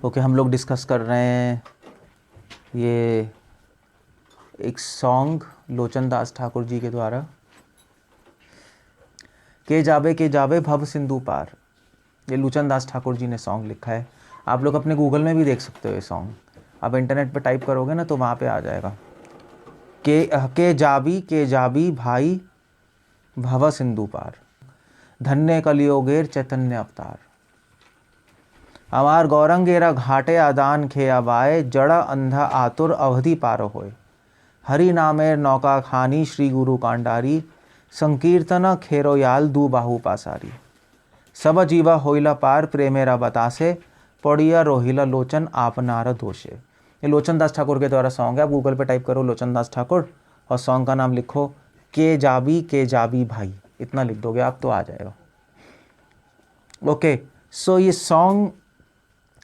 Okay, हम लोग discuss कर रहे हैं ये एक सॉन्ग लोचन दास ठाकुर जी के द्वारा, के जाबे भव सिंधु पार। ये लोचन दास ठाकुर जी ने सॉन्ग लिखा है। आप लोग अपने गूगल में भी देख सकते हो ये सॉन्ग। आप इंटरनेट पे टाइप करोगे ना तो वहाँ पे आ जाएगा। के जाबी भाई भव सिंधु पार, धन्य कलियोगेर चैतन्य अवतार। हमार गौरंगेरा घाटे आदान खे अबाए, जड़ा अंधा आतुर अवधि पार होए। हरि नामेर नौका खानी श्री गुरु कांडारी, संकीर्तन खेरोयाल दू बाहु पासारी। सब जीवा होइला पार प्रेमेरा बतासे, पड़िया रोहिला लोचन आपनार दोषे। ये लोचन दास ठाकुर के द्वारा सॉन्ग है। आप गूगल पे टाइप करो लोचन दास ठाकुर और सॉन्ग का नाम लिखो के जाबी भाई, इतना लिख दोगे आप तो आ जाएगा। ओके, सो ये सॉन्ग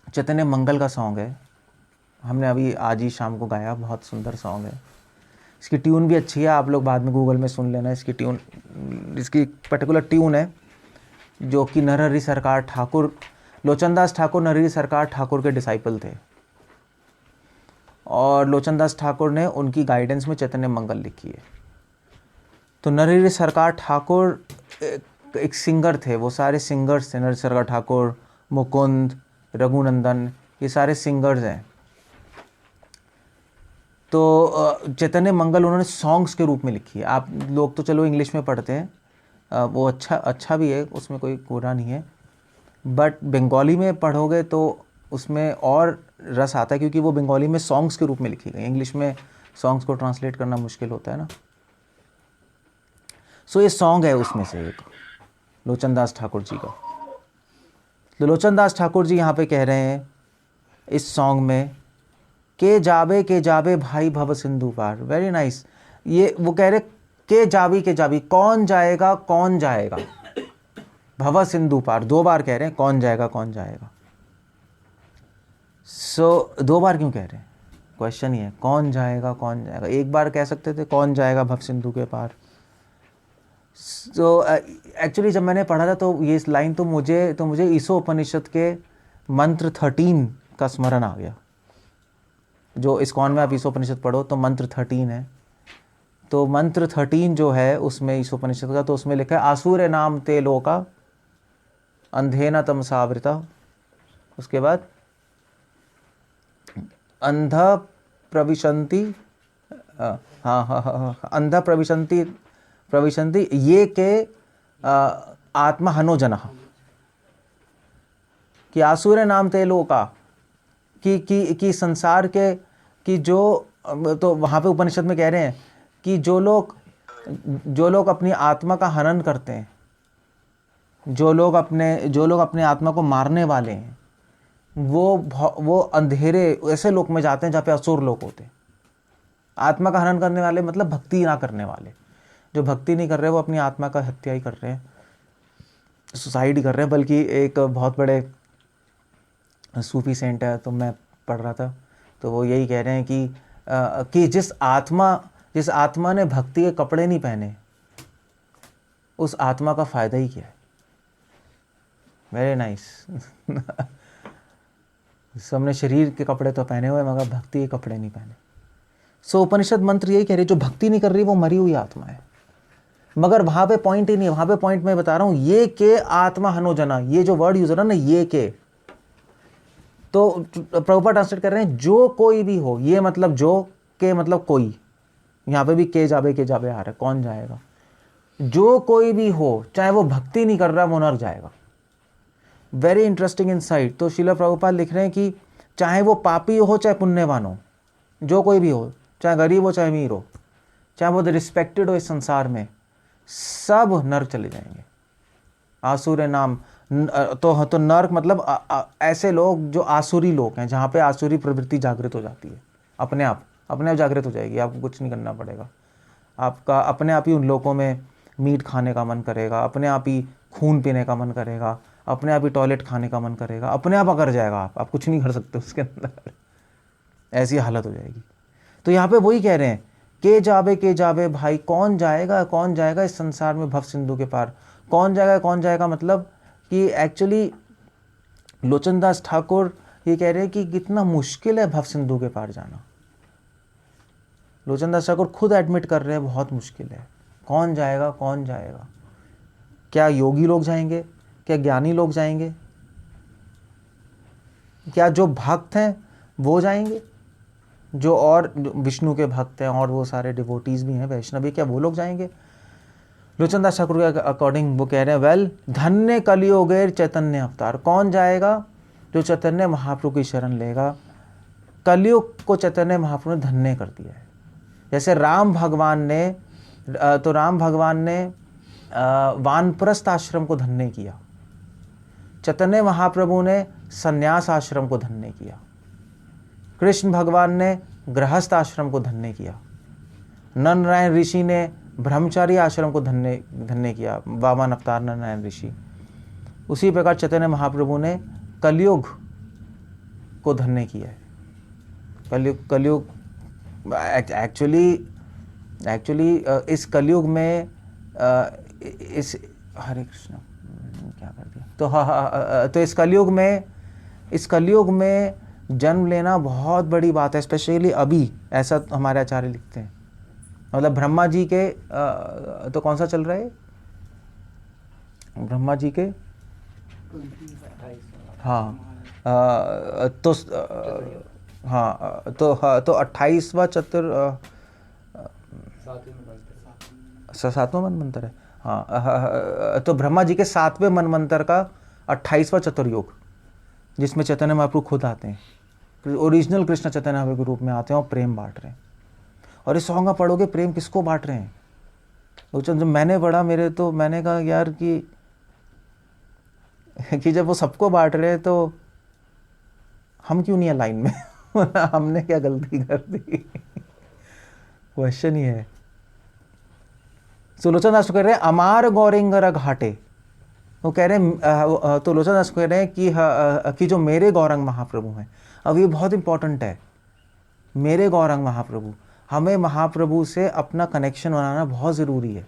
चैतन्य मंगल का सॉन्ग है। हमने अभी आज ही शाम को गाया, बहुत सुंदर सॉन्ग है। इसकी ट्यून भी अच्छी है, आप लोग बाद में गूगल में सुन लेना। इसकी ट्यून, इसकी पर्टिकुलर ट्यून है जो कि नरहरि सरकार ठाकुर, लोचन दास ठाकुर नरहरि सरकार ठाकुर के डिसाइपल थे और लोचन दास ठाकुर ने उनकी गाइडेंस में चैतन्य मंगल लिखी है। तो नरहरि सरकार ठाकुर एक सिंगर थे, वो सारे सिंगर्स थे। नरहरि सरकार ठाकुर, मुकुंद, रघुनंदन, ये सारे सिंगर्स हैं। तो चैतन्य मंगल उन्होंने सॉन्ग्स के रूप में लिखी है। आप लोग तो चलो इंग्लिश में पढ़ते हैं, वो अच्छा भी है, उसमें कोई बुरा नहीं है, बट बंगाली में पढ़ोगे तो उसमें और रस आता है, क्योंकि वो बंगाली में सॉन्ग्स के रूप में लिखी गई। इंग्लिश में सॉन्ग्स को ट्रांसलेट करना मुश्किल होता है ना। सो ये सॉन्ग है उसमें से एक, लोचन दास ठाकुर जी का। तो लोचन दास ठाकुर जी यहाँ पे कह रहे हैं इस सॉन्ग में, के जाबे भाई भव सिंधु पार। Very nice. ये वो कह रहे के जाबी, कौन जाएगा भव सिंधु पार। 2 बार कह रहे हैं कौन जाएगा। सो 2 बार क्यों कह रहे हैं, क्वेश्चन ही है कौन जाएगा। एक बार कह सकते थे कौन जाएगा भव सिंधु के पार। सो एक्चुअली जब मैंने पढ़ा था तो ये लाइन तो मुझे ईसो उपनिषद के मंत्र 13 का स्मरण आ गया। जो इस्कॉन में आप ईसो उपनिषद पढ़ो तो मंत्र 13 है। तो मंत्र 13 जो है उसमें ईसो उपनिषद का, तो उसमें लिखा है आसुर नाम ते लोका अंधेना तमसावृता। उसके बाद अंधा प्रविशंति, अंधा प्रविशंति ये के आत्मा हनोजना, कि आसुर नाम ते लोका, कि संसार के, कि जो, तो वहाँ पे उपनिषद में कह रहे हैं कि जो लोग अपनी आत्मा का हनन करते हैं, जो लोग अपने आत्मा को मारने वाले हैं, वो अंधेरे ऐसे लोक में जाते हैं जहाँ पे असुर लोग होते हैं। आत्मा का हनन करने वाले मतलब भक्ति ना करने वाले। जो भक्ति नहीं कर रहे वो अपनी आत्मा का हत्या ही कर रहे हैं, सुसाइड ही कर रहे हैं। बल्कि एक बहुत बड़े सूफी सेंट है, तो मैं पढ़ रहा था, तो वो यही कह रहे हैं कि जिस आत्मा ने भक्ति के कपड़े नहीं पहने, उस आत्मा का फायदा ही क्या है। Very nice. सबने शरीर के कपड़े तो पहने हुए मगर भक्ति के कपड़े नहीं पहने। सो उपनिषद मंत्र यही कह रहे, जो भक्ति नहीं कर रही वो मरी हुई आत्मा है। मगर वहां पे पॉइंट ही नहीं है। वहां पे पॉइंट मैं बता रहा हूं, ये के आत्मा हनोजना, ये जो वर्ड यूज हो रहा है ना, ये के, तो प्रभुपाद ट्रांसलेट कर रहे हैं जो कोई भी हो। ये मतलब जो के मतलब कोई, यहाँ पे भी के जाबे आ रहा है, कौन जाएगा। जो कोई भी हो, चाहे वो भक्ति नहीं कर रहा, वो नरक जाएगा। Very interesting insight. तो श्रील प्रभुपाद लिख रहे हैं कि चाहे वो पापी हो चाहे पुण्यवान हो, जो कोई भी हो, चाहे गरीब हो चाहे अमीर हो, चाहे वो रिस्पेक्टेड हो इस संसार में, सब नरक चले जाएंगे। आसुर नाम तो नरक मतलब ऐसे लोग जो आसुरी लोग हैं, जहाँ पे आसुरी प्रवृत्ति जागृत हो जाती है, अपने आप जागृत हो जाएगी। आपको कुछ नहीं करना पड़ेगा। आपका अपने आप ही उन लोगों में मीट खाने का मन करेगा, अपने आप ही खून पीने का मन करेगा, अपने आप ही टॉयलेट खाने का मन करेगा, अपने आप अगर जाएगा। आप कुछ नहीं कर सकते उसके अंदर, ऐसी हालत हो जाएगी। तो यहाँ पे वही कह रहे हैं के जाबे भाई, कौन जाएगा इस संसार में भव सिंधु के पार। कौन जाएगा मतलब कि एक्चुअली लोचन दास ठाकुर ये कह रहे हैं कि कितना मुश्किल है भव सिंधु के पार जाना। लोचन दास ठाकुर खुद एडमिट कर रहे हैं बहुत मुश्किल है। कौन जाएगा, कौन जाएगा? क्या योगी लोग जाएंगे? क्या ज्ञानी लोग जाएंगे? क्या जो भक्त हैं वो जाएंगे? जो और विष्णु के भक्त हैं और वो सारे डिवोटीज भी हैं, वैष्णव भी, क्या वो लोग जाएंगे? लोचन दास ठाकुर के अकॉर्डिंग वो कह रहे हैं, वेल, धन्य कलियुगेर चैतन्य अवतार। कौन जाएगा? जो चैतन्य महाप्रभु की शरण लेगा। कलयुग को चैतन्य महाप्रभु ने धन्य कर दिया है। जैसे राम भगवान ने वानप्रस्थ आश्रम को धन्य किया, चैतन्य महाप्रभु ने संन्यास आश्रम को धन्य किया, कृष्ण भगवान ने गृहस्थ आश्रम को धन्य किया, नरनारायण ऋषि ने ब्रह्मचारी आश्रम को धन्य किया, वामन अवतार नरनारायण ऋषि। उसी प्रकार चैतन्य महाप्रभु ने कलयुग को धन्य किया है। कलयुग एक्चुअली इस कलयुग में इस हरे कृष्ण क्या कर दिया, तो इस कलयुग में जन्म लेना बहुत बड़ी बात है, स्पेशली अभी, ऐसा हमारे आचार्य लिखते हैं। मतलब ब्रह्मा जी के तो कौन सा चल रहा है? ब्रह्मा जी के तो 28वां सातवां मनमंत्र है। तो ब्रह्मा जी के 7वें मनमंत्र का 28वां चतुर्युग, जिसमें चैतन्य महाप्रभु खुद आते हैं, ओरिजिनल कृष्ण चैतन्य महाप्रभु के रूप में आते हैं और प्रेम बांट रहे हैं। और इस सॉन्ग आप पढ़ोगे, प्रेम किसको बांट रहे हैं? जब मैंने पढ़ा मैंने कहा यार कि जब वो सबको बांट रहे हैं तो हम क्यों नहीं है लाइन में? हमने क्या गलती कर दी? क्वेश्चन ही है। लोचन दास कह रहे हैं अमार गौरिंगर घाटे, वो कह रहे हैं, तो लोचन दास कह रहे हैं कि जो मेरे गौरंग महाप्रभु हैं, अब ये बहुत इंपॉर्टेंट है, मेरे गौरंग महाप्रभु, हमें महाप्रभु से अपना कनेक्शन बनाना बहुत ज़रूरी है।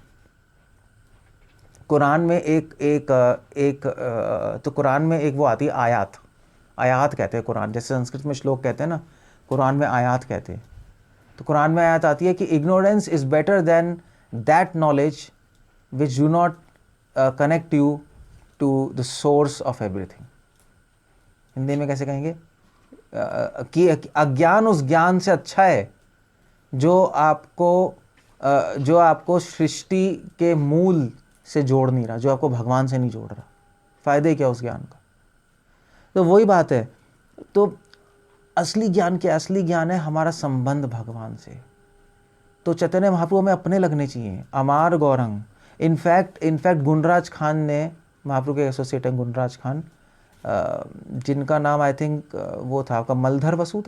कुरान में कुरान में एक वो आती है आयात कहते हैं कुरान, जैसे संस्कृत में श्लोक कहते हैं ना, कुरान में आयात कहते हैं। तो कुरान में आयत आती है कि ignorance is better than that knowledge which do not connect you to the source of everything. Hindi में कैसे कहेंगे? कि अज्ञान उस ज्ञान से अच्छा है जो आपको सृष्टि के मूल से जोड़ नहीं रहा, जो आपको भगवान से नहीं जोड़ रहा। फायदे क्या उस ज्ञान का? तो वही बात है। तो असली ज्ञान क्या? असली ज्ञान है हमारा संबंध भगवान से। तो चैतन्य महाप्रभु में अपने लगने चाहिए, अमार गौरंग। इनफैक्ट गुणराज खान ने, महाप्रभु के एसोसिएट हैं गुणराज खान, जिनका नाम आई थिंक वो था आपका मलधर बसु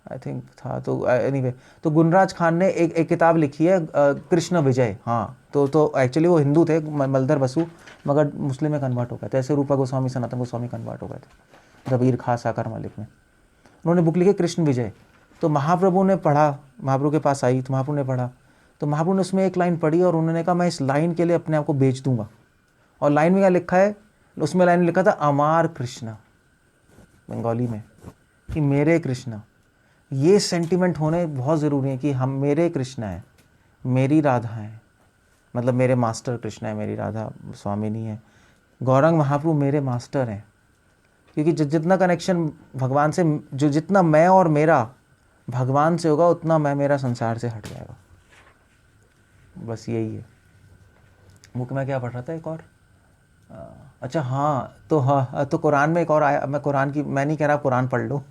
आई थिंक था। तो एनीवे, तो गुणराज खान ने एक किताब लिखी है कृष्ण विजय। हाँ, तो एक्चुअली वो हिंदू थे मलधर बसु, मगर मुस्लिम में कन्वर्ट हो गए थे। ऐसे रूपा गोस्वामी, सनातन गोस्वामी कन्वर्ट हो गए थे, रबीर खां, साकर मलिक में। उन्होंने बुक लिखी कृष्ण विजय। तो महाप्रभु ने पढ़ा, महाप्रभु के पास आई तो महाप्रभु ने पढ़ा, तो महाप्रभु ने उसमें एक लाइन पढ़ी और उन्होंने कहा मैं इस लाइन के लिए अपने आप को बेच दूंगा। और लाइन में क्या लिखा है? उसमें लाइन में लिखा था अमार कृष्ण, बंगाली में, कि मेरे कृष्ण। ये सेंटिमेंट होने बहुत ज़रूरी है कि हम, मेरे कृष्ण है, मेरी राधा है, मतलब मेरे मास्टर कृष्ण है, मेरी राधा स्वामिनी है। गौरंग महाप्रभु मेरे मास्टर हैं, क्योंकि जितना कनेक्शन भगवान से, जो जितना मैं और मेरा भगवान से होगा, उतना मैं मेरा संसार से हट जाएगा। बस यही है। बुक में क्या पढ़ रहा था एक और, अच्छा हाँ, तो कुरान में एक और आया। मैं कुरान की, मैं नहीं कह रहा कुरान पढ़ लो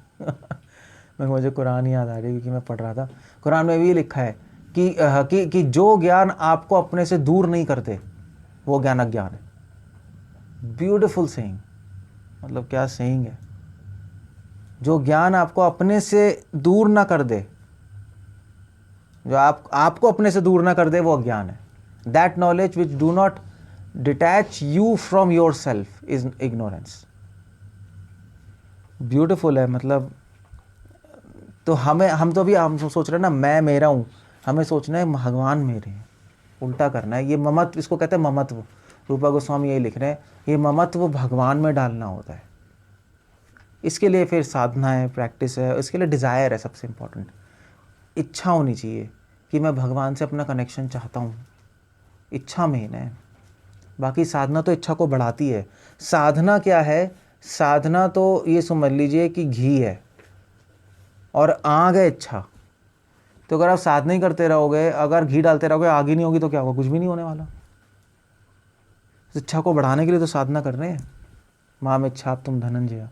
मुझे कुरान याद आ रही क्योंकि मैं पढ़ रहा था। कुरान में भी लिखा है कि जो ज्ञान आपको अपने से दूर नहीं करते वो ज्ञान अज्ञान है। ब्यूटीफुल सेइंग, मतलब क्या सेइंग है। जो ज्ञान आपको अपने से दूर ना कर दे, जो आपको अपने से दूर ना कर दे, वो अज्ञान है। That knowledge which do not detach you from your self is ignorance. Beautiful है। मतलब तो हम सोच रहे हैं ना मैं मेरा हूँ, हमें सोचना है भगवान मेरे हैं, उल्टा करना है। ये ममत्व, इसको कहते हैं ममत्व। रूपा गोस्वामी यही लिख रहे हैं, ये ममत्व भगवान में डालना होता है। इसके लिए फिर साधना है, प्रैक्टिस है, इसके लिए डिज़ायर है। सबसे इम्पोर्टेंट इच्छा होनी चाहिए कि मैं भगवान से अपना कनेक्शन चाहता हूँ, इच्छा मेन है। बाकी साधना तो इच्छा को बढ़ाती है। साधना क्या है? साधना तो ये समझ लीजिए कि घी है और आग है इच्छा। तो अगर आप साधना ही करते रहोगे, अगर घी डालते रहोगे, आग ही नहीं होगी तो क्या होगा? कुछ भी नहीं होने वाला। इच्छा को बढ़ाने के लिए तो साधना कर रहे हैं। माम इच्छा तुम धनंजय।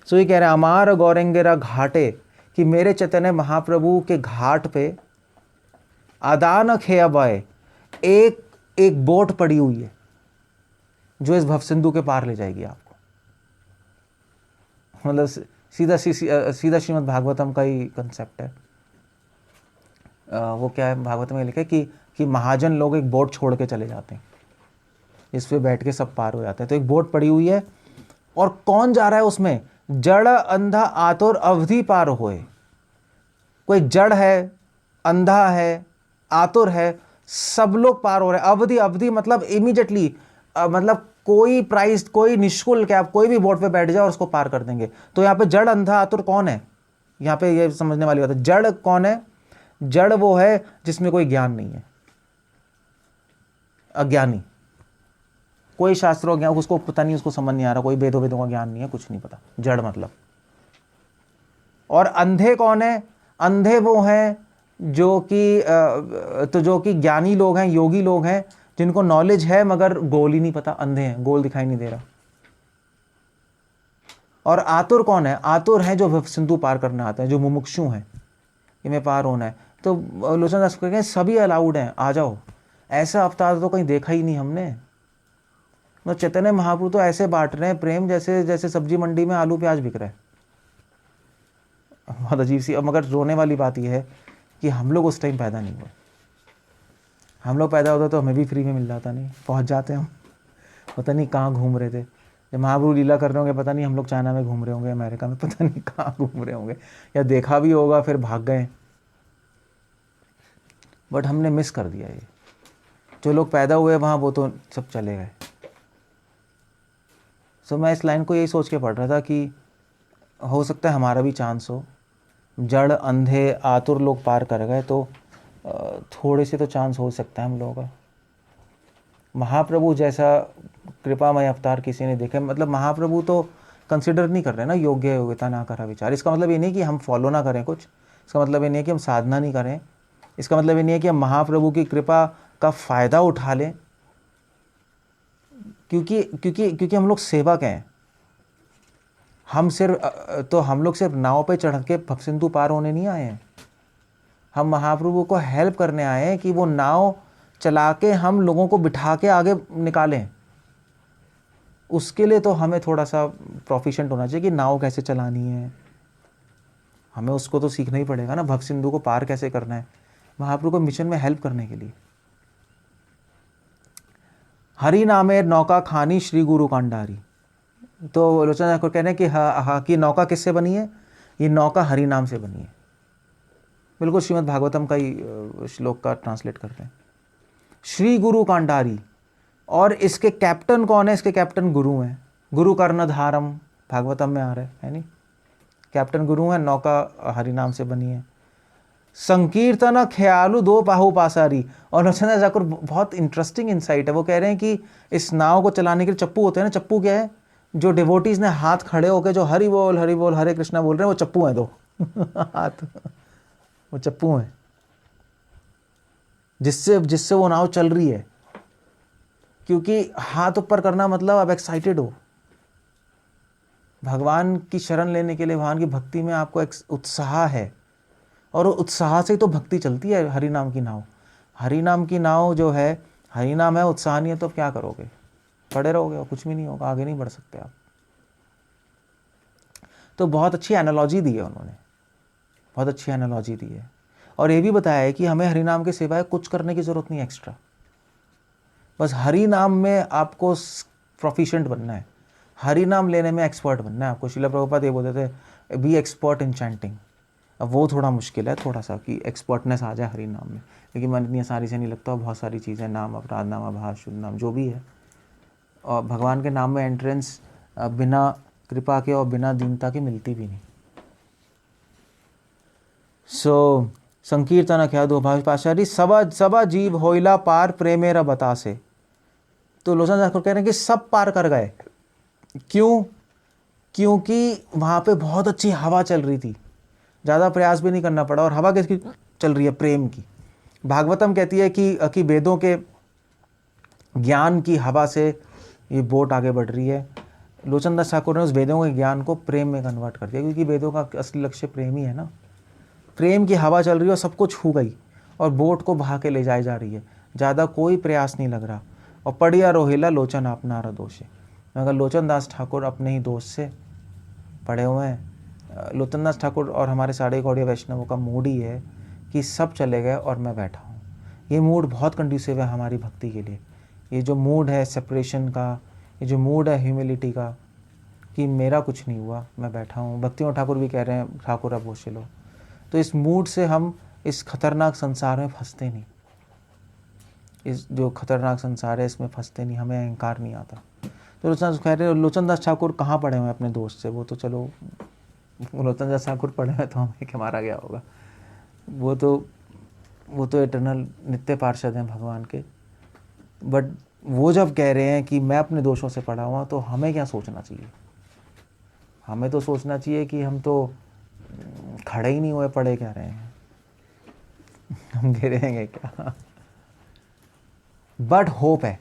सो ये कह रहे हैं अमार गौरंगेरा घाटे, कि मेरे चैतन्य महाप्रभु के घाट पे आदान खेबय, एक बोट पड़ी हुई है जो इस भवसिंधु के पार ले जाएगी आपको। मतलब सीधा श्रीमद् भागवतम का ही कंसेप्ट है। वो क्या है, भागवत में लिखा है कि महाजन लोग एक बोट छोड़ के चले जाते हैं, इस पे बैठ के सब पार हो जाते हैं। तो एक बोट पड़ी हुई है और कौन जा रहा है उसमें? जड़ अंधा आतुर अवधि पार होए। कोई जड़ है, अंधा है, आतुर है, सब लोग पार हो रहे हैं। अवधि मतलब इमीडिएटली, मतलब कोई प्राइस, कोई निःशुल्क है, आप कोई भी बोट पे बैठ जाओ और उसको पार कर देंगे। तो यहाँ पे जड़ अंधा आतुर कौन है? यहाँ पे ये समझने वाली बात है। जड़ कौन है? जड़ वो है जिसमें कोई ज्ञान नहीं है, अज्ञानी। कोई शास्त्रों ज्ञान उसको पता नहीं, उसको समझ नहीं आ रहा, कोई वेदों का ज्ञान नहीं है, कुछ नहीं पता, जड़ मतलब। और अंधे कौन है? अंधे वो हैं जो कि ज्ञानी लोग हैं, योगी लोग हैं, जिनको नॉलेज है मगर गोल ही नहीं पता, अंधे हैं, गोल दिखाई नहीं दे रहा। और आतुर कौन है? आतुर है जो सिंधु पार करने आते हैं, जो मुमुक्षु हैं, इन्हें पार होना है। तो लोचन दास कहते हैं सभी अलाउड हैं, आ जाओ। ऐसा अवतार तो कहीं देखा ही नहीं हमने। तो चैतन्य महाप्रभु तो ऐसे बांट रहे हैं प्रेम, जैसे सब्जी मंडी में आलू प्याज बिक रहा है। बहुत अजीब सी। मगर रोने वाली बात यह है कि हम लोग उस टाइम पैदा नहीं हुए। हम लोग पैदा होते तो हमें भी फ्री में मिल जाता, नहीं पहुंच जाते हम, पता नहीं कहाँ घूम रहे थे। जब महाप्रभु लीला कर रहे होंगे, पता नहीं हम लोग चाइना में घूम रहे होंगे, अमेरिका में, पता नहीं कहाँ घूम रहे होंगे, या देखा भी होगा फिर भाग गए। बट हमने मिस कर दिया। ये जो लोग पैदा हुए वहाँ, वो तो सब चले गए। सो मैं इस लाइन को यही सोच के पढ़ रहा था कि हो सकता है हमारा भी चांस हो। जड़ अंधे आतुर लोग पार कर गए तो थोड़े से तो चांस हो सकता है हम लोगों का। महाप्रभु जैसा कृपामय अवतार किसी ने देखा, मतलब महाप्रभु तो कंसिडर नहीं कर रहे ना योग्य योग्यता ना करा विचार। इसका मतलब ये नहीं कि हम फॉलो ना करें कुछ, इसका मतलब ये नहीं है कि हम साधना नहीं करें, इसका मतलब ये नहीं है कि हम महाप्रभु की कृपा का फ़ायदा उठा लें, क्योंकि हम लोग सेवक हैं। हम लोग सिर्फ नाव पे चढ़ के भवसिंधु पार होने नहीं आए हैं। हम महाप्रभु को हेल्प करने आए हैं कि वो नाव चला के हम लोगों को बिठा के आगे निकालें। उसके लिए तो हमें थोड़ा सा प्रोफिशिएंट होना चाहिए कि नाव कैसे चलानी है, हमें उसको तो सीखना ही पड़ेगा ना, भवसिंधु को पार कैसे करना है, महाप्रभु को मिशन में हेल्प करने के लिए। हरि नामेर नौका खानी श्री गुरु कांडारी। तो लोचन को कहने कि नौका किससे बनी है? ये नौका हरि नाम से बनी है। बिल्कुल श्रीमद् भागवतम का ही श्लोक का ट्रांसलेट करते हैं। श्री गुरु कांडारी। और इसके कैप्टन कौन है? इसके कैप्टन गुरु हैं। गुरु कर्णधारम भागवतम में आ रहा है नहीं? कैप्टन गुरु है, नौका हरि नाम से बनी है। संकीर्तन ख्यालु दो पाहु पासारी। और लोचन जाकर बहुत इंटरेस्टिंग इंसाइट है। वो कह रहे हैं कि इस नाव को चलाने के लिए चप्पू होते हैं ना। चप्पू क्या है? जो डिवोटीज ने हाथ खड़े होकर जो हरि बोल हरे कृष्णा बोल रहे हैं, वो चप्पू हैं दो हाथ, वो चप्पू हैं जिससे वो नाव चल रही है। क्योंकि हाथ ऊपर करना मतलब आप एक्साइटेड हो भगवान की शरण लेने के लिए, भगवान की भक्ति में आपको एक उत्साह है, और उत्साह से ही तो भक्ति चलती है। हरि नाम की नाव, हरि नाम की नाव जो है, हरि नाम है, उत्साह नहीं है तो क्या करोगे? पड़े रहोगे और कुछ भी नहीं होगा, आगे नहीं बढ़ सकते आप। तो बहुत अच्छी एनालॉजी दी है उन्होंने, बहुत अच्छी एनालॉजी दी है। और ये भी बताया है कि हमें हरि नाम के सिवाय कुछ करने की ज़रूरत नहीं एक्स्ट्रा। बस हरि नाम में आपको प्रोफिशिएंट बनना है, हरि नाम लेने में एक्सपर्ट बनना है आपको। श्रील प्रभुपाद ये बोलते थे बी एक्सपर्ट इन चैंटिंग। अब वो थोड़ा मुश्किल है थोड़ा सा कि एक्सपर्टनेस आ जाए हरि नाम में, लेकिन मन इतनी आसानी से नहीं लगता। बहुत सारी चीज़ें, नाम अपराध नाम आभास शुद्ध नाम जो भी है, और भगवान के नाम में एंट्रेंस बिना कृपा के और बिना दीनता के मिलती भी नहीं। सो संकीर्तन क्या दो भावी पाशारी सबा जीव होइला पार प्रेमेरा बतासे। तो लोचन दास ठाकुर कह रहे हैं कि सब पार कर गए। क्यों? क्योंकि वहाँ पे बहुत अच्छी हवा चल रही थी, ज़्यादा प्रयास भी नहीं करना पड़ा। और हवा किसकी चल रही है? प्रेम की। भागवतम कहती है कि वेदों के ज्ञान की हवा से ये बोट आगे बढ़ रही है। लोचन दास ठाकुर ने उस वेदों के ज्ञान को प्रेम में कन्वर्ट कर दिया, क्योंकि वेदों का असली लक्ष्य प्रेम ही है ना। प्रेम की हवा चल रही है और सबको छू गई और बोट को बहा के ले जाई जा रही है, ज़्यादा कोई प्रयास नहीं लग रहा। और पढ़िया रोहिला लोचन अपना दोषे, मगर लोचन दास ठाकुर अपने ही दोष से पड़े हुए हैं। लोचन दास ठाकुर और हमारे सारे गौड़िया वैष्णवों का मूड ही है कि सब चले गए और मैं बैठा हूँ। ये मूड बहुत कंड्यूसिव है हमारी भक्ति के लिए। ये जो मूड है सेपरेशन का, ये जो मूड है ह्यूमिलिटी का, कि मेरा कुछ नहीं हुआ, मैं बैठा हूँ। भक्तियों ठाकुर भी कह रहे हैं ठाकुर अब होश लो। तो इस मूड से हम इस खतरनाक संसार में फंसते नहीं। इस जो खतरनाक संसार है इसमें फंसते नहीं, हमें अहंकार नहीं आता। तो लोचन कह रहे लोचन दास ठाकुर कहाँ पढ़े हुए हैं अपने दोस्त से? वो तो चलो लोचन दास ठाकुर पढ़े हुए तो हमें क्या मारा गया होगा। वो तो इटर्नल नित्य पार्षद हैं भगवान के। बट वो जब कह रहे हैं कि मैं अपने दोषों से पढ़ा हुआ, तो हमें क्या सोचना चाहिए? हमें तो सोचना चाहिए कि हम तो खड़े ही नहीं हुए, पढ़े क्या रहे हैं, हम गिरेंगे क्या। बट होप है,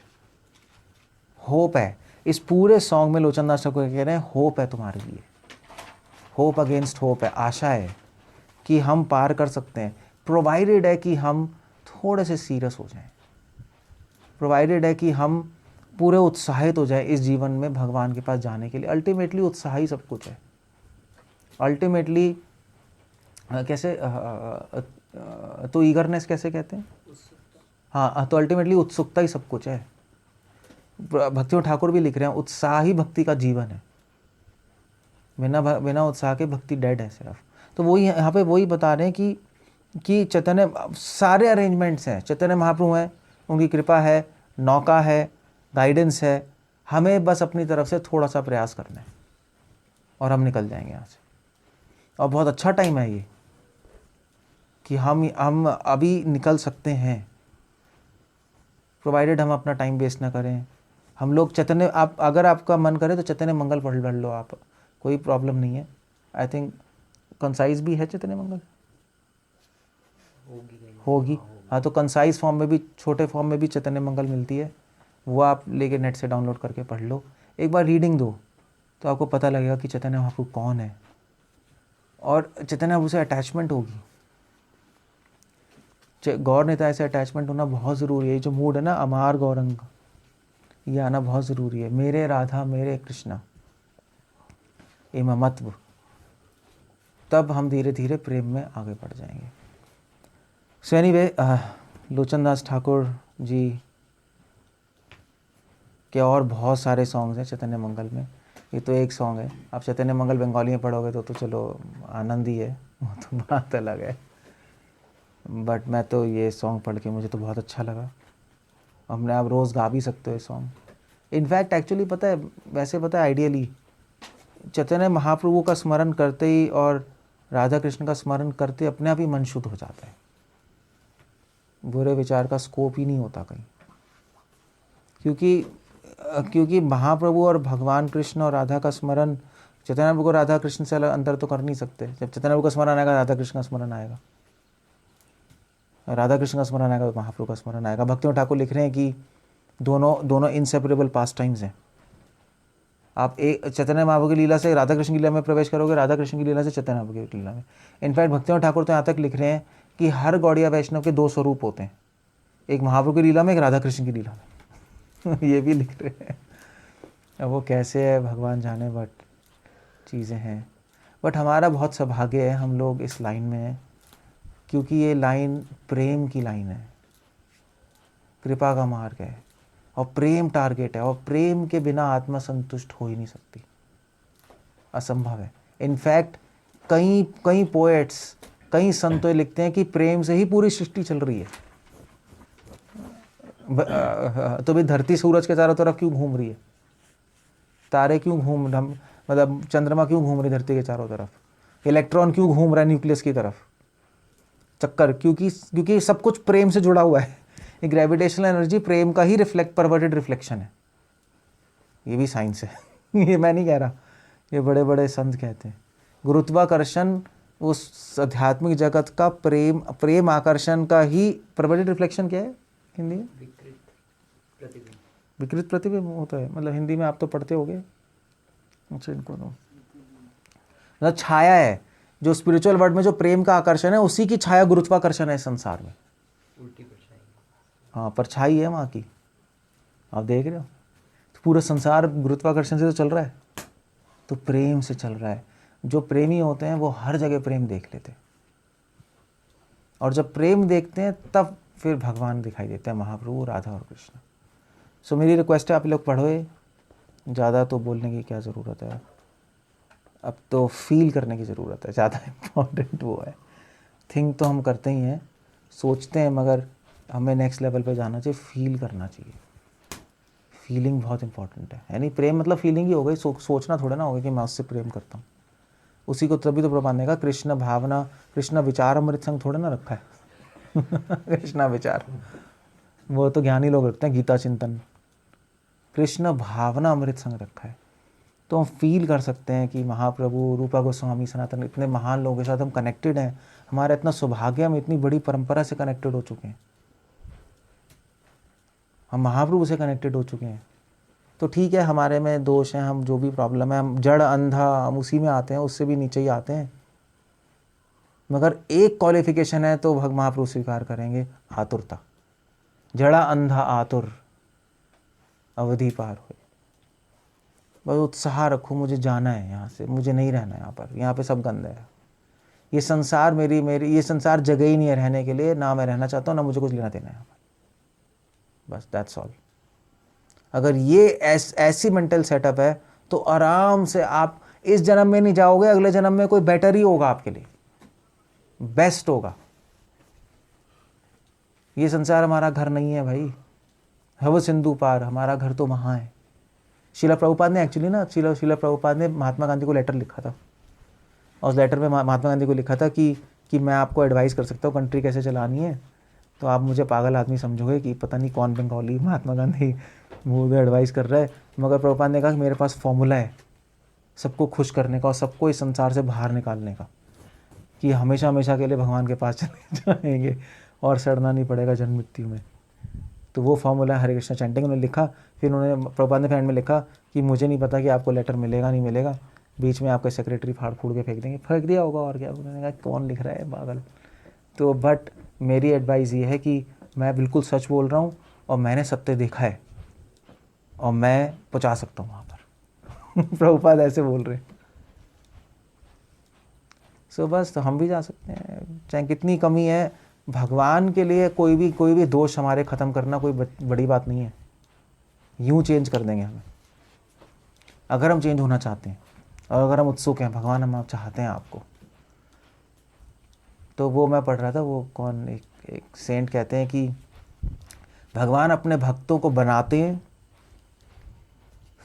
होप है। इस पूरे सॉन्ग में लोचन दास ठाकुर कह रहे हैं होप है तुम्हारे लिए, होप अगेंस्ट होप है, आशा है कि हम पार कर सकते हैं। प्रोवाइडेड है कि हम थोड़े से सीरियस हो जाएं, प्रोवाइडेड है कि हम पूरे उत्साहित हो जाए इस जीवन में भगवान के पास जाने के लिए। अल्टीमेटली उत्साह ही सब कुछ है। अल्टीमेटली कैसे तो ईगरनेस कैसे कहते हैं? हाँ, तो अल्टीमेटली उत्सुकता ही सब कुछ है। भक्तियों ठाकुर भी लिख रहे हैं उत्साह ही भक्ति का जीवन है। बिना उत्साह के भक्ति डेड है सिर्फ। तो वही यहाँ पे वही बता रहे हैं कि चैतन्य सारे अरेंजमेंट्स हैं, चैतन्य महाप्रभु हैं, उनकी कृपा है, नौका है, गाइडेंस है। हमें बस अपनी तरफ से थोड़ा सा प्रयास करना है और हम निकल जाएंगे यहाँ से। और बहुत अच्छा टाइम है ये कि हम अभी निकल सकते हैं, प्रोवाइडेड हम अपना टाइम वेस्ट ना करें। हम लोग चैतन्य, आप अगर आपका मन करे तो चैतन्य मंगल पढ़ लो आप, कोई प्रॉब्लम नहीं है। आई थिंक कंसाइज भी है चैतन्य मंगल, होगी। हाँ, तो कंसाइज फॉर्म में भी, छोटे फॉर्म में भी चैतन्य मंगल मिलती है, वो आप लेके नेट से डाउनलोड करके पढ़ लो। एक बार रीडिंग दो तो आपको पता लगेगा कि चैतन्य महाप्रभु कौन है, और चैतन्य महाप्रभु से अटैचमेंट होगी। गौर निताय से अटैचमेंट होना बहुत ज़रूरी है। ये जो मूड है ना अमार गौरंग, ये आना बहुत ज़रूरी है। मेरे राधा मेरे कृष्णा ये ममत्व, तब हम धीरे धीरे प्रेम में आगे बढ़ जाएंगे। सो एनीवे, लोचन दास ठाकुर जी के और बहुत सारे सॉन्ग्स हैं चैतन्य मंगल में, ये तो एक सॉन्ग है। आप चैतन्य मंगल बंगाली में पढ़ोगे तो चलो आनंद ही है, वो तो बात अलग है। बट मैं तो ये सॉन्ग पढ़ के मुझे तो बहुत अच्छा लगा। हमने आप रोज़ गा भी सकते हो ये सॉन्ग। इनफैक्ट एक्चुअली पता है, वैसे पता है आइडियली चैतन्य महाप्रभु का स्मरण करते ही और राधा कृष्ण का स्मरण करते अपने आप ही मन शुद्ध हो जाता है। बुरे विचार का स्कोप ही नहीं होता कहीं, क्योंकि महाप्रभु और भगवान कृष्ण और राधा का स्मरण, चैतन्य प्रभु को राधा कृष्ण से अलग अंतर तो कर नहीं सकते। जब चैतन्य प्रभु का स्मरण आएगा राधा कृष्ण का स्मरण आएगा, राधा कृष्ण का स्मरण आएगा तो महाप्रभु का स्मरण आएगा। भक्तियों ठाकुर लिख रहे हैं कि दोनों इनसेपरेबल पास टाइम्स हैं। आप एक चैतन्य महाप्रभु की लीला से राधा कृष्ण की लीला में प्रवेश करोगे, राधा कृष्ण की लीला से चैतन्य महाप्रभु की लीला में। इनफैक्ट भक्तियों ठाकुर तो यहाँ तक लिख रहे हैं कि हर गौड़िया वैष्णव के दो स्वरूप होते हैं, एक महाप्रभु की लीला में, एक राधा कृष्ण की लीला में। ये भी लिख रहे हैं। अब वो कैसे है भगवान जाने, बट चीज़ें हैं। बट हमारा बहुत सौभाग्य है, हम लोग इस लाइन में हैं, क्योंकि ये लाइन प्रेम की लाइन है, कृपा का मार्ग है और प्रेम टारगेट है। और प्रेम के बिना आत्मा संतुष्ट हो ही नहीं सकती, असंभव है। इनफैक्ट कई पोएट्स, कई संतों लिखते हैं कि प्रेम से ही पूरी सृष्टि चल रही है। तो भी धरती सूरज के चारों तरफ क्यों घूम रही है? तारे क्यों मतलब चंद्रमा क्यों घूम रही धरती के चारों तरफ, इलेक्ट्रॉन क्यों घूम रहा है न्यूक्लियस की तरफ, चक्कर, क्योंकि सब कुछ प्रेम से जुड़ा हुआ है। ये ग्रेविटेशनल एनर्जी प्रेम का ही परवर्टेड रिफ्लेक्शन है। ये भी साइंस है ये मैं नहीं कह रहा, ये बड़े बड़े संत कहते हैं। गुरुत्वाकर्षण उस आध्यात्मिक जगत का प्रेम आकर्षण का ही परवर्टेड रिफ्लेक्शन क्या है हिंदी में? विकृत प्रतिबिंब होता है, मतलब हिंदी में आप तो पढ़ते होगे। अच्छा, इनको तो मतलब छाया है, जो स्पिरिचुअल वर्ल्ड में जो प्रेम का आकर्षण है उसी की छाया गुरुत्वाकर्षण है संसार में। उल्टी परछाई। हाँ, परछाई है वहाँ की, आप देख रहे हो। तो पूरा संसार गुरुत्वाकर्षण से तो चल रहा है, तो प्रेम से चल रहा है। जो प्रेमी होते हैं वो हर जगह प्रेम देख लेते हैं, और जब प्रेम देखते हैं तब फिर भगवान दिखाई देते हैं, महाप्रभु, राधा और कृष्ण। सो मेरी रिक्वेस्ट है आप लोग पढ़ो, ज़्यादा तो बोलने की क्या ज़रूरत है, अब तो फील करने की ज़रूरत है, ज़्यादा इम्पॉर्टेंट वो है। थिंक तो हम करते ही हैं, सोचते हैं, मगर हमें नेक्स्ट लेवल पे जाना चाहिए, फील करना चाहिए। फीलिंग बहुत इंपॉर्टेंट है, यानी प्रेम मतलब फीलिंग ही हो गई, सोचना थोड़ा ना होगा कि मैं उससे प्रेम करता हूँ। उसी को तभी तो प्रभुपाद ने कहा कृष्ण भावना, कृष्ण विचार अमृत संग थोड़ा ना रखा है कृष्णा विचार वो तो ज्ञानी लोग रखते हैं, गीता चिंतन। कृष्ण भावना अमृत संग रखा है, तो हम फील कर सकते हैं कि महाप्रभु, रूपा गोस्वामी, सनातन, इतने महान लोगों के साथ हम कनेक्टेड हैं। हमारा इतना सौभाग्य, हम इतनी बड़ी परंपरा से कनेक्टेड हो चुके हैं, हम महाप्रभु से कनेक्टेड हो चुके हैं। तो ठीक है, हमारे में दोष हैं, हम जो भी प्रॉब्लम है, हम जड़ अंधा, हम उसी में आते हैं, उससे भी नीचे ही आते हैं। मगर एक क्वालिफिकेशन है तो महाप्रभु स्वीकार करेंगे, आतुरता। जड़ा अंधा आतुर अवधि पार हो, बस उत्साह रखो, मुझे जाना है यहाँ से, मुझे नहीं रहना यहाँ पर, यहाँ पे सब गंदा है। ये संसार मेरी ये संसार जगह ही नहीं है रहने के लिए, ना मैं रहना चाहता हूँ, ना मुझे कुछ लेना देना है यहाँ पर, बस दैट्स ऑल। अगर ये ऐसी मेंटल सेटअप है तो आराम से आप इस जन्म में नहीं जाओगे, अगले जन्म में कोई बेटर ही होगा आपके लिए, बेस्ट होगा। ये संसार हमारा घर नहीं है भाई, भव सिंधु पार, हमारा घर तो वहाँ है। शिला प्रभुपाद ने एक्चुअली ना, शिला प्रभुपाद ने महात्मा गांधी को लेटर लिखा था, और उस लेटर में महात्मा गांधी को लिखा था कि मैं आपको एडवाइस कर सकता हूँ कंट्री कैसे चलानी है, तो आप मुझे पागल आदमी समझोगे कि पता नहीं कौन बंगाली महात्मा गांधी वो एडवाइस कर रहा है। मगर प्रभुपाद ने कहा कि मेरे पास फॉर्मूला है सबको खुश करने का और सबको इस संसार से बाहर निकालने का, कि हमेशा हमेशा के लिए भगवान के पास चले जाएंगे और सड़ना नहीं पड़ेगा जन्म मृत्यु में। तो वो फॉर्मूला हरे कृष्णा चैंटिंग उन्होंने लिखा। फिर उन्होंने प्रभुपाद ने फ्रेंड में लिखा कि मुझे नहीं पता कि आपको लेटर मिलेगा नहीं मिलेगा, बीच में आपके सेक्रेटरी फाड़ फूड़ के फेंक देंगे, फेंक दिया होगा और क्या। उन्होंने कहा कौन लिख रहा है पागल। तो बट मेरी एडवाइस ये है कि मैं बिल्कुल सच बोल रहा हूँ और मैंने सत्य देखा है और मैं पहुँचा सकता हूँ वहाँ पर प्रभुपाद ऐसे बोल रहे हैं। सो बस, तो हम भी जा सकते हैं, चाहे कितनी कमी है। भगवान के लिए कोई भी दोष हमारे ख़त्म करना कोई बड़ी बात नहीं है, यूं चेंज कर देंगे हमें, अगर हम चेंज होना चाहते हैं और अगर हम उत्सुक हैं, भगवान हम चाहते हैं आपको। तो वो मैं पढ़ रहा था, वो कौन एक सेंट कहते हैं कि भगवान अपने भक्तों को बनाते हैं,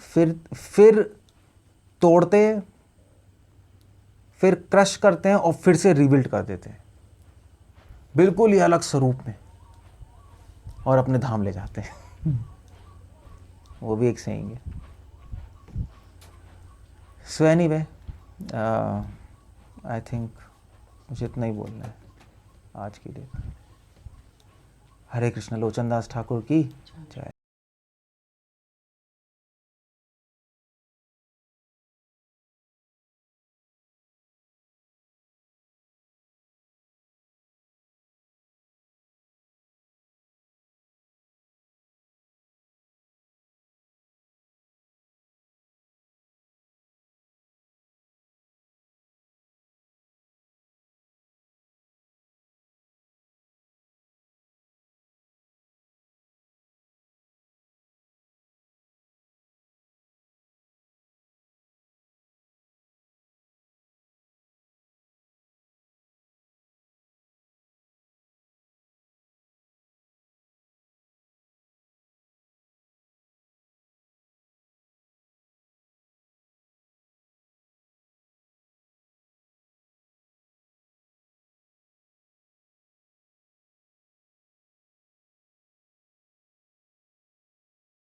फिर तोड़ते हैं, फिर क्रश करते हैं और फिर से रिबिल्ड कर देते हैं बिल्कुल ही अलग स्वरूप में, और अपने धाम ले जाते हैं वो भी एक सेइंग है। सो एनीवे, आई थिंक मुझे इतना ही बोलना है आज के लिए। हरे कृष्ण। लोचन दास ठाकुर की जय।